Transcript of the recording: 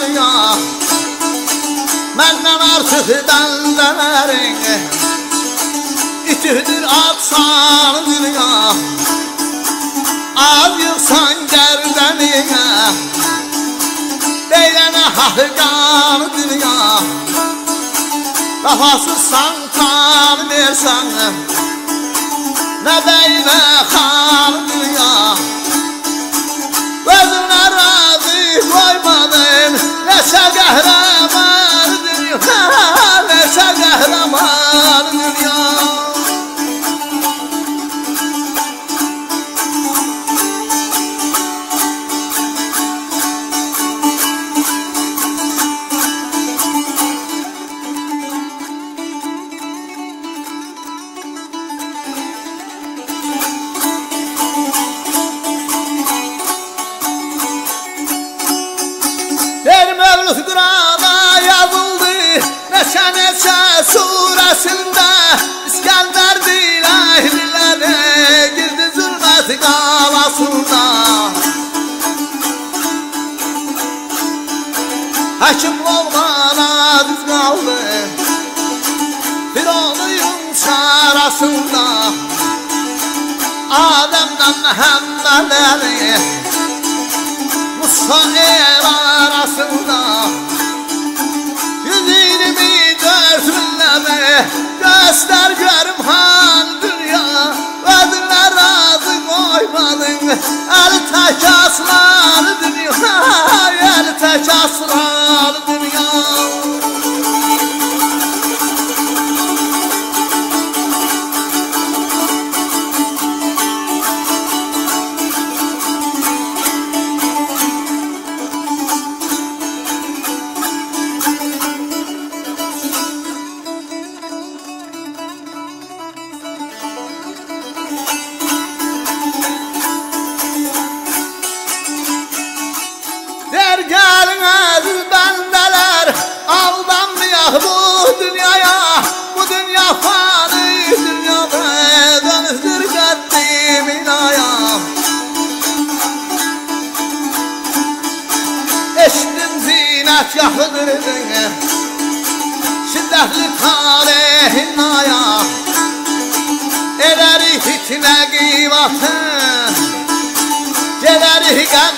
dünya Məndən artıq dəndələrin İtidir atsan dünya Az yıxsan gərdəniyə Deylənə haqqan dünya Vəfasızsan kan versən Nə beynə xan dünya Özünə razı qoymadın Neçə qəhrəman dünya Neçə qəhrəman dünya Mevlüt Kur'an'a yazıldı Neçə suresinde İskender dilahilere girdi zulmet qalasında Həkim olmana düz qaldı Bir onuyun çarasında Adem'den Məhəmmədəli Musa arasında 124 binleme göster görüm hal dünya Ödüne razı koymadın el tek aslan dünya El tek aslan dünya Gelin aziz bendeler Aldanmayak bu dünyaya Bu dünya fani dünya Dönüzdür gittim inaya Eşittim zinet yakıdırdın Şiddetli tarihin aya Ederi fitne givatı Gederi gem